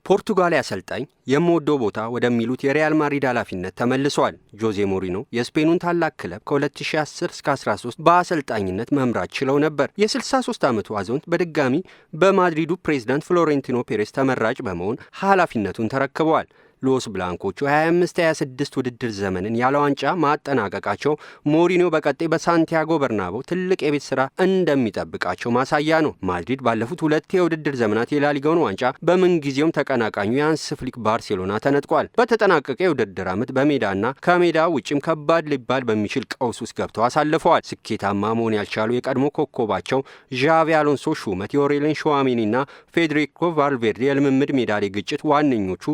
ፖርቱጋላዊ አሰልጣኝ የምወደው ቦታ ወደሚሉት የሪያል ማድሪድ ኃላፊነት ተመልሰዋል። ጆዜ ሞሪኖ የስፔኑን ታላቅ ክለብ ከ2010 እስከ 13 በአሰልጣኝነት መምራት ችለው ነበር። የ63 ዓመቱ አዛውንት በድጋሚ በማድሪዱ ፕሬዝዳንት ፍሎሬንቲኖ ፔሬዝ ተመራጭ በመሆን ኃላፊነቱን ተረክበዋል። ሎስ ብላንኮቹ 25-26 ውድድር ዘመንን ያለ ዋንጫ ማጠናቀቃቸው ሞሪኖ በቀጣይ በሳንቲያጎ በርናባው ትልቅ የቤት ስራ እንደሚጠብቃቸው ማሳያ ነው። ማድሪድ ባለፉት ሁለት የውድድር ዘመናት የላሊጋውን ዋንጫ በምንጊዜውም ተቀናቃኙ የሃንስ ፍሊክ ባርሴሎና ተነጥቋል። በተጠናቀቀ የውድድር ዓመት በሜዳና ከሜዳ ውጭም ከባድ ሊባል በሚችል ቀውስ ውስጥ ገብተው አሳልፈዋል። ስኬታማ መሆን ያልቻሉ የቀድሞ ኮከባቸው ዣቪ አሎንሶ ሹመት፣ የኦሬሊያን ሹዋሜኒና ፌዴሪኮ ቫልቬርዴ የልምምድ ሜዳ ላይ ግጭት ዋነኞቹ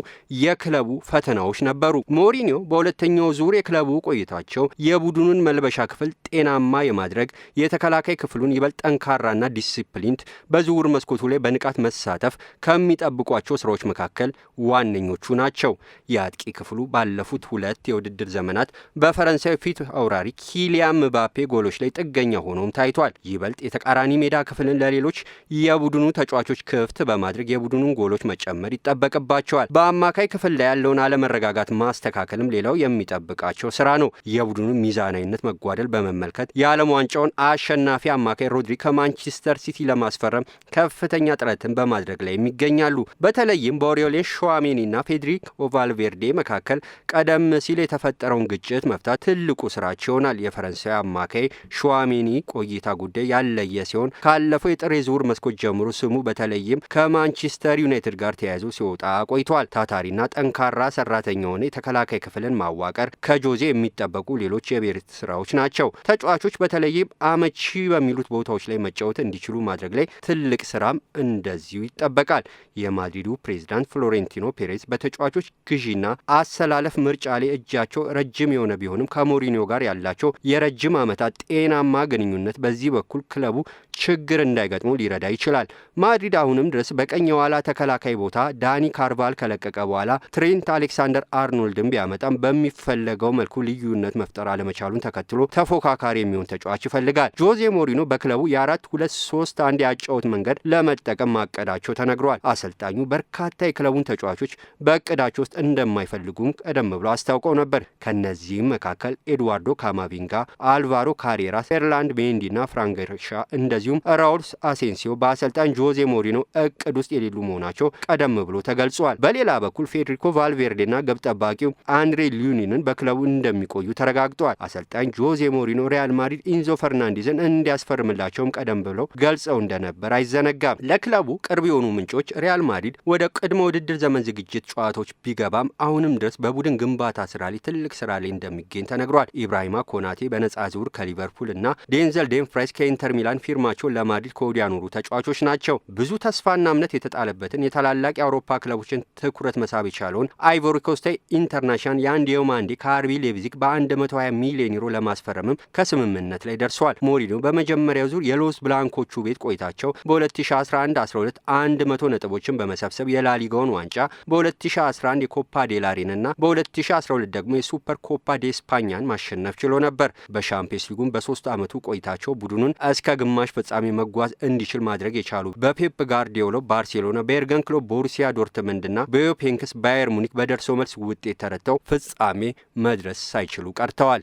የክለቡ ፈተናዎች ነበሩ። ሞሪኒዮ በሁለተኛው ዙር የክለቡ ቆይታቸው የቡድኑን መልበሻ ክፍል ጤናማ የማድረግ የተከላካይ ክፍሉን ይበልጥ ጠንካራና ዲሲፕሊንድ በዝውውር መስኮቱ ላይ በንቃት መሳተፍ ከሚጠብቋቸው ስራዎች መካከል ዋነኞቹ ናቸው። የአጥቂ ክፍሉ ባለፉት ሁለት የውድድር ዘመናት በፈረንሳይ ፊት አውራሪ ኪሊያን ምባፔ ጎሎች ላይ ጥገኛ ሆኖም ታይቷል። ይበልጥ የተቃራኒ ሜዳ ክፍልን ለሌሎች የቡድኑ ተጫዋቾች ክፍት በማድረግ የቡድኑን ጎሎች መጨመር ይጠበቅባቸዋል። በአማካይ ክፍል ላይ ያለውን አለመረጋጋት ማስተካከልም ሌላው የሚጠብቃቸው ስራ ነው። የቡድኑ ሚዛናዊነት መጓደል በመመልከት የዓለም ዋንጫውን አሸናፊ አማካይ ሮድሪ ከማንቸስተር ሲቲ ለማስፈረም ከፍተኛ ጥረትን በማድረግ ላይ ይገኛሉ። በተለይም በኦሬሊያን ሹዋሜኒና ፌዴሪኮ ቫልቬርዴ መካከል ቀደም ሲል የተፈጠረውን ግጭት መፍታት ትልቁ ስራቸው ይሆናል። የፈረንሳይ አማካይ ሹዋሜኒ ቆይታ ጉዳይ ያለየ ሲሆን ካለፈው የጥር የዝውውር መስኮት ጀምሮ ስሙ በተለይም ከማንቸስተር ዩናይትድ ጋር ተያይዞ ሲወጣ ቆይቷል። ታታሪና ጠንካራ ሰራተኛ ሆነ የተከላካይ ክፍልን ማዋቀር ከጆዜ የሚጠበቁ ሌሎች የቤት ስራዎች ናቸው። ተጫዋቾች በተለይም አመቺ በሚሉት ቦታዎች ላይ መጫወት እንዲችሉ ማድረግ ላይ ትልቅ ስራም እንደዚሁ ይጠበቃል። የማድሪዱ ፕሬዝዳንት ፍሎሬንቲኖ ፔሬዝ በተጫዋቾች ግዢና አሰላለፍ ምርጫ ላይ እጃቸው ረጅም የሆነ ቢሆንም ከሞሪኒዮ ጋር ያላቸው የረጅም ዓመታት ጤናማ ግንኙነት በዚህ በኩል ክለቡ ችግር እንዳይገጥመው ሊረዳ ይችላል። ማድሪድ አሁንም ድረስ በቀኝ የኋላ ተከላካይ ቦታ ዳኒ ካርቫል ከለቀቀ በኋላ ትሬንት አሌክሳንደር አርኖልድን ቢያመጣም በሚፈለገው መልኩ ልዩነት መፍጠር አለመቻሉን ተከትሎ ተፎካካሪ የሚሆን ተጫዋች ይፈልጋል። ጆዜ ሞሪኖ በክለቡ የ4-2-3-1 ያጫወት መንገድ ለመጠቀም ማቀዳቸው ተነግሯል። አሰልጣኙ በርካታ የክለቡን ተጫዋቾች በእቅዳቸው ውስጥ እንደማይፈልጉም ቀደም ብሎ አስታውቀው ነበር። ከነዚህም መካከል ኤድዋርዶ ካማቪንጋ፣ አልቫሮ ካሬራስ፣ ፌርላንድ ሜንዲና ፍራንክ ጋርሻ እንደዚሁም ራውል አሴንሲዮ በአሰልጣኝ ጆዜ ሞሪኖ እቅድ ውስጥ የሌሉ መሆናቸው ቀደም ብሎ ተገልጿል። በሌላ በኩል ፌዴሪኮ ቫልቬርዴና ግብ ጠባቂው አንድሬ ሉኒንን በክለቡ እንደሚቆዩ ተረጋግጧል። አሰልጣኝ ጆዜ ሞሪኖ ሪያል ማድሪድ ኢንዞ ፈርናንዴዝን እንዲያስፈርምላቸውም ቀደም ብለው ገልጸው እንደነበር አይዘነጋም። ለክለቡ ቅርብ የሆኑ ምንጮች ሪያል ማድሪድ ወደ ቅድመ ውድድር ዘመን ዝግጅት ጨዋታዎች ቢገባም አሁንም ድረስ በቡድን ግንባታ ስራ ላይ ትልቅ ስራ ላይ እንደሚገኝ ተነግሯል። ኢብራሂማ ኮናቴ በነጻ ዝውውር ከሊቨርፑል እና ዴንዘል ዴምፍራይስ ከኢንተር ሚላን ፊርማቸውን ለማድሪድ ከወዲያ ያኖሩ ተጫዋቾች ናቸው። ብዙ ተስፋና እምነት የተጣለበትን የታላላቅ የአውሮፓ ክለቦችን ትኩረት መሳብ የቻለውን አይቮሪ ኮስታዊ ኢንተርናሽናል የአንዲዮ ማንዲ ከአርቢ ሌቪዚክ በ120 ሚሊዮን ዩሮ ለማስፈረምም ከስምምነት ላይ ደርሷል። ሞሪኖ በመጀመሪያው ዙር የሎስ ብላንኮቹ ቤት ቆይታቸው በ2011-12 100 ነጥቦችን በመሰብሰብ የላሊጋውን ዋንጫ፣ በ2011 የኮፓ ዴላሬንና በ2012 ደግሞ የሱፐር ኮፓ ዴ ስፓኛን ማሸነፍ ችሎ ነበር። በሻምፒየንስ ሊጉም በ3 ዓመቱ ቆይታቸው ቡድኑን እስከ ግማሽ ፍጻሜ መጓዝ እንዲችል ማድረግ የቻሉ በፔፕ ጋርዲዮላ ባርሴሎና፣ በኤርገን ክሎፕ ቦሩሲያ ዶርትመንድና በዮፔንክስ ባየር ሙኒክ በደርሶ መልስ ውጤት ተረተው ፍጻሜ መድረስ ሳይችሉ ቀርተዋል።